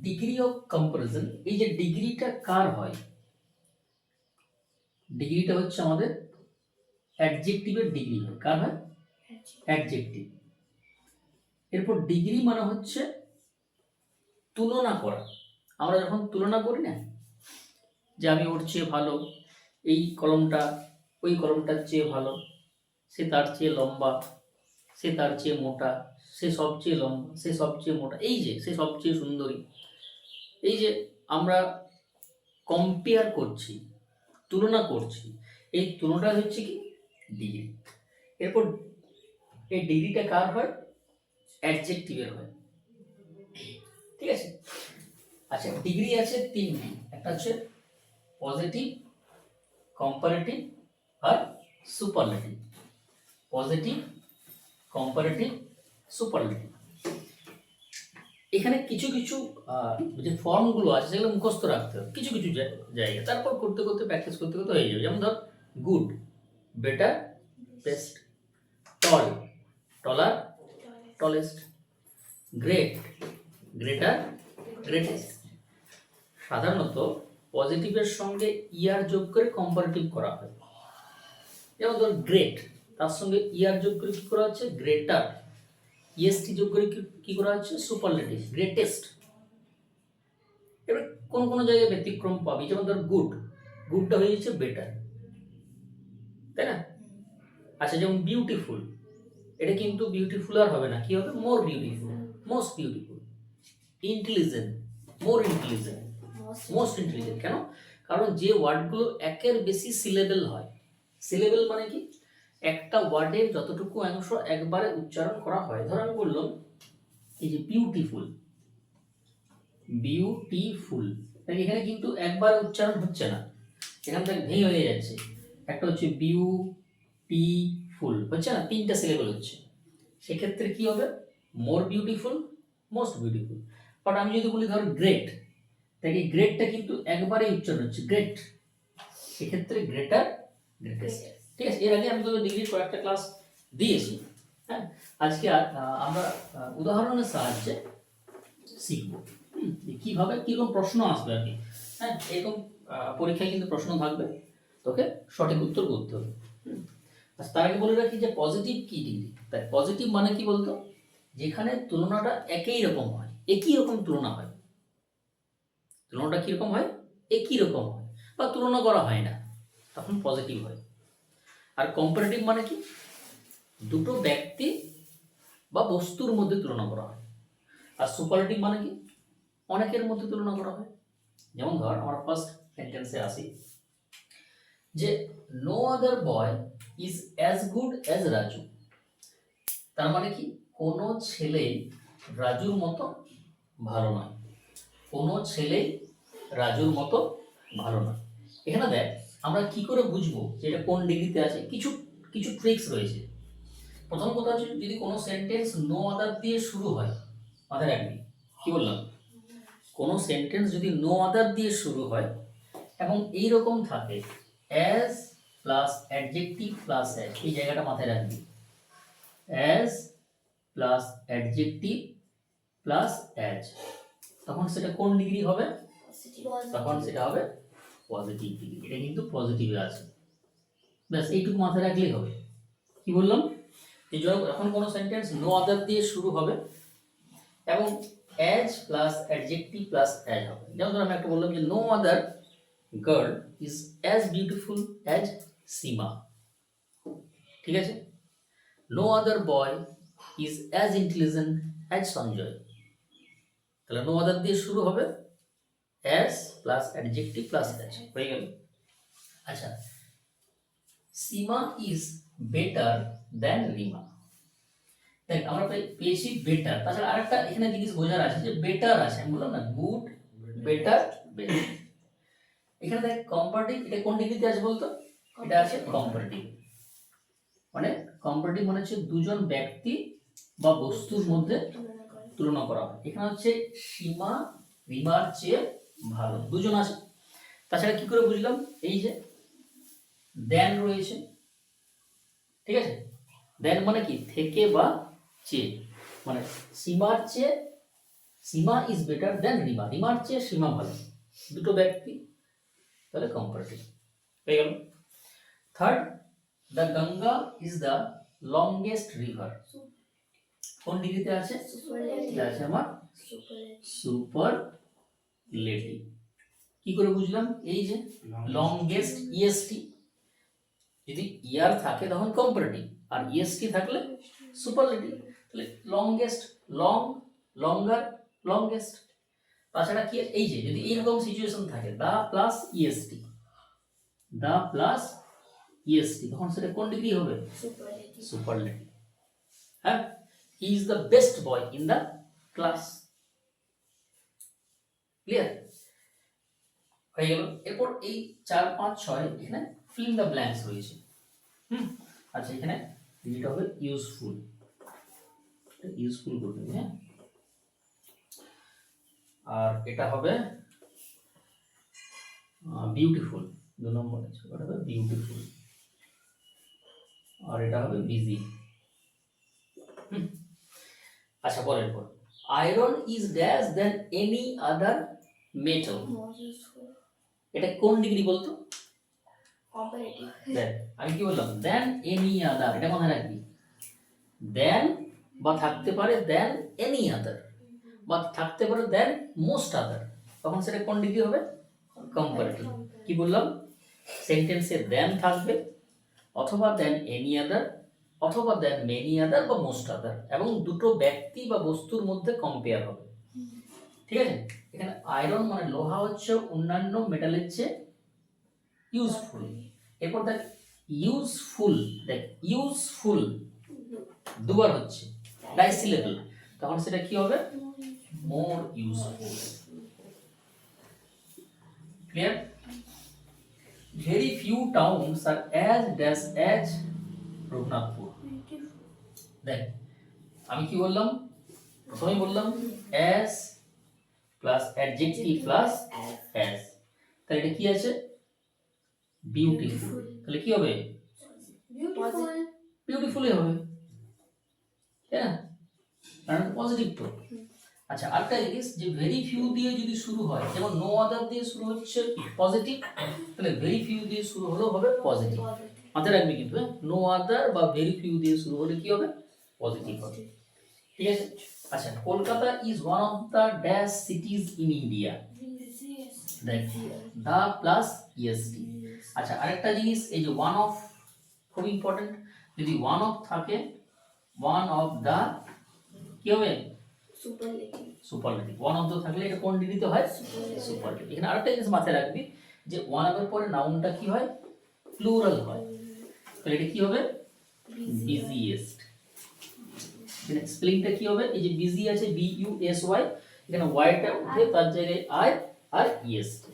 Degree of comparison, এই যে ডিগ্রিটা কার হয়, ডিগ্রিটা হচ্ছে আমাদের অ্যাডজেক্টিভের ডিগ্রি হয়। কার হয়? অ্যাডজেক্টিভ। এরপর ডিগ্রি মানে হচ্ছে তুলনা করা। আমরা যখন তুলনা করি না, যে আমি ওর চেয়ে ভালো, এই কলমটা ওই কলমটার চেয়ে ভালো, সে তার চেয়ে লম্বা, সে তার চেয়ে মোটা, সে সবচেয়ে লম্বা, সে সবচেয়ে মোটা, এই যে সে সবচেয়ে সুন্দরী, এই যে আমরা কম্পেয়ার করছি, তুলনা করছি, এই তুলনাটা হচ্ছে কি ডিগ্রি। এরপর এই ডিগ্রিটা কার হয়? অ্যাডজেক্টিভের হয়। ঠিক আছে। আচ্ছা, ডিগ্রি আছে তিনটি, একটা হচ্ছে পজিটিভ, কম্পারেটিভ আর সুপারলেটিভ। Positive, comparative, superlative. এখানে কিছু কিছু যে ফর্মগুলো আছে সেগুলো মুখস্থ রাখতে হবে কিছু কিছু জায়গায়, তারপর করতে করতে প্র্যাকটিস করতে করতে হয়ে যাবে। যেমন ধর গুড, বেটার, বেস্ট, টল, টলার, টলেস্ট, গ্রেট, গ্রেটার, গ্রেটেস্ট। সাধারণত পজিটিভের সঙ্গে ইয়ার যোগ করে কম্পারেটিভ করা হয়। যেমন ধর গ্রেট, তার সঙ্গে ইয়ার যোগ করে কি করা হচ্ছে? গ্রেটার। ইএসটি যোগ করে কি করা হচ্ছে? Superlative, greatest. এবার কোন কোন জায়গায় ব্যতিক্রম পাবি, যেমন ধর গুড, গুডটা হয়ে যাচ্ছে বেটার, তাই না? আচ্ছা, যেমন বিউটিফুল, এটা কিন্তু বিউটিফুল আর হবে না, কি হবে? More beautiful, most beautiful. Intelligent, more intelligent, most intelligent. কেন? কারণ যে ওয়ার্ডগুলো একের বেশি সিলেবেল হয়, সিলেবেল মানে কি? একটা ওয়ার্ডের যতটুকু অংশ একবারে উচ্চারণ করা হয়। ধর আমি বললাম এই যে বিউটিফুল, বিউটিফুল, এখানে কিন্তু একবারে উচ্চারণ হচ্ছে না, এখান থেকে ভেঙে হয়ে যাচ্ছে। একটা হচ্ছে বিউটিফুল, হচ্ছে না, তিনটা সিলেবেল হচ্ছে। সেক্ষেত্রে কি হবে? More beautiful, most beautiful. But আমি যদি বলি ধর গ্রেট, তাই গ্রেটটা কিন্তু একবারেই উচ্চারণ হচ্ছে, গ্রেট। সেক্ষেত্রে গ্রেটার, গ্রেটেস্ট। ঠিক আছে। এর আগে আমি তোদের ডিগ্রির কয়েকটা ক্লাস দিয়েছি। হ্যাঁ, আজকে আমরা উদাহরণের সাহায্যে শিখব কিভাবে কিরকম প্রশ্ন আসবে আর কি। হ্যাঁ, এরকম পরীক্ষায় কিন্তু প্রশ্ন থাকবে, তোকে সঠিক উত্তর করতে হবে। আচ্ছা, তার আগে বলে রাখি যে পজিটিভ কি ডিগ্রি। তাই পজিটিভ মানে কি বলতো? যেখানে তুলনাটা একই রকম হয়, একই রকম তুলনা হয়। তুলনাটা কিরকম হয়? একই রকম হয়, বা তুলনা করা হয় না, তখন পজিটিভ হয়। আর কম্পারেটিভ মানে কি? দুটো ব্যক্তি বা বস্তুর মধ্যে তুলনা করা হয়। আর সুপারলেটিভ মানে কি? অনেকের মধ্যে তুলনা করা হয়। যেমন ধর আমার ফার্স্ট সেন্টেন্সে আসি যে no other boy is as good as Raju. তার মানে কি? কোনো ছেলেই রাজুর মতো ভালো নয়, কোনো ছেলেই রাজুর মতো ভালো নয়। এখানে দেখ আমরা কি করে বুঝবো যে এটা কোন ডিগ্রিতে আছে? কিছু কিছু ট্রিক্স রয়েছে। প্রথম কথা হচ্ছে, যদি কোনো সেন্টেন্স নো আদার দিয়ে শুরু হয়, মাথায় রাখবি কি বললাম, কোনো সেন্টেন্স যদি নো আদার দিয়ে শুরু হয় এবং এই রকম থাকে as plus adjective plus as, এই জায়গাটা মাথায় রাখবি, as plus adjective plus as, তখন সেটা কোন ডিগ্রি হবে? তখন সেটা হবে পজিটিভ ডিগ্রি। এটা কিন্তু পজিটিভে আছে, ব্যাস এইটুকু মাথায় রাখলেই হবে। কি বললাম? এই যখন কোনো সেন্টেন্স নো আদার দিয়ে শুরু হবে এবং as plus adjective plus as হবে। যেমন ধর আমি একটা বললাম যে no other girl is as beautiful as Seema. ঠিক আছে। No other boy is as intelligent as Sanjay. তাহলে নো আদার দিয়ে শুরু হবে, as plus adjective plus as, হয়ে গেল। আচ্ছা, Seema is better than Rima. দেখ আমরা পেয়েছি বেটার, তাছাড়া আরেকটা এখানে জিনিস বোঝার আছে যে বেটার আছে, আমি বললাম না গুড, বেটার, বেটার। এখানে দেখ কম্পারেটিভ, এটা কোন ডিগ্রিতে আছে বলতো? এটা আছে কম্পারেটিভ। মানে কম্পারেটিভ মানে হচ্ছে দুজন ব্যক্তি বা বস্তুর মধ্যে তুলনা করা হয়। এখানে হচ্ছে সীমা রিমার চেয়ে ভালো, দুজন আছে। তাছাড়া কি করে বুঝলাম? এই যে দেন রয়েছে, ঠিক আছে। দেন মানে কি? থেকে বা চেয়ে, মানে সীমার চেয়ে সীমা ইজ বেটার দেন রিমা, রিমার চেয়ে সীমা ভালো, দুটো ব্যক্তি, তাহলে কম্পারেটিভ হয়ে গেল। Third, the Ganga is the longest river, কোন ডিগ্রিতে আছে? এটা আছে আমার সুপারলেটিভ। কি করে বুঝলাম? এই যে লংগেস্ট ইএসটি, যদি ইয়ার থাকে তখন কম্পারেটিভ, আর ইএসটি থাকলে সুপারলেটিভ। তাহলে লংগেস্ট, লং, লঙ্গার, লংগেস্ট। তাছাড়া কি এই যে যদি এইরকম সিচুয়েশন থাকে the plus EST, the plus EST, তখন সেটা কোন ডিগ্রি হবে? সুপারলেটিভ। হ্যাঁ, he is the best boy in the class. Clear হয়ে গেল। এরপর এই 4, 5, 6 এখানে ফিল ইন দ্য ব্ল্যাঙ্কস রয়েছে। আচ্ছা, এখানে এটা হবে ইউজফুল, ইউজফুল করতে হবে। হ্যাঁ, আর এটা হবে বিউটিফুল, 2 নম্বর আছে, ওটা হবে বিউটিফুল, আর এটা হবে বিজি। আচ্ছা, পরের পর iron is dash than any other metal, এটা কোন ডিগ্রি বলতো? দেন আমি কি বললাম? দেন এনি আদার, এটা মনে রাখবি। দেন বা থাকতে পারে দেন এনি আদার, বা থাকতে পারে দেন মোস্ট আদার, তখন সেটা কোন ডিগ্রি হবে? কম্পারেটিভ। কি বললাম? সেন্টেন্সে দেন থাকবে, অথবা দেন এনি আদার, অথবা দেন মেনি আদার বা মোস্ট আদার, এবং দুটো ব্যক্তি বা বস্তুর মধ্যে কম্পেয়ার হবে। ঠিক আছে? এখানে আয়রন মানে লোহা হচ্ছে অন্যান্য মেটালের চেয়ে ইউজফুল। এরপর দেখ ইউজফুল, দেখ ইউজফুল দুবার হচ্ছে, ডাইসিলেবল, তখন সেটা কি হবে? More useful. Clear? Very few towns are as dash as Raghunathpur. দেখ আমি কি বললাম? প্রথমে বললাম as plus adjective plus as, তাহলে এটা কি আছে? বিউটিফুল। তাহলে কি হবে? বিউটিফুলই হবে, তাই না? কারণ পজিটিভ তো। আচ্ছা, আরেকটা জিনিস, যে ভেরি ফিউ দিয়ে যদি শুরু হয়, যেমন নো আদার দিয়ে শুরু হচ্ছে পজিটিভ, তাহলে ভেরি ফিউ দিয়ে শুরু হলেও হবে পজিটিভ। মাথায় রাখবি কিন্তু, নো আদার বা ভেরি ফিউ দিয়ে শুরু হলে কি হবে? পজিটিভ হবে। ঠিক আছে? আচ্ছা, Kolkata is one of the dash cities in India, দেখ দা প্লাস ইএসটি। আচ্ছা, আরেকটা জিনিস, এই যে ওয়ান অফ খুব ইম্পর্টেন্ট, যদি ওয়ান অফ থাকে, ওয়ান অফ দা কি হবে? সুপারলেটিভ। ওয়ান অফ দ্য থাকলে এটা কোন ডিগ্রিতে হয়? সুপারলেটিভ। এখানে আরেকটা জিনিস মাথায় রাখবি, যে ওয়ান অফ এর পরে নাউনটা কি হয়? প্লুরাল হয়, তাহলে এটা কি হবে? বিজিয়েস্ট। এখানে স্পেলিংটা কি হবে? এই যে বিজি আছে, বি ইউ এস ওয়াই, এখানে ওয়াইটা উঠে তার জায়গায় আই আর ইএসটি।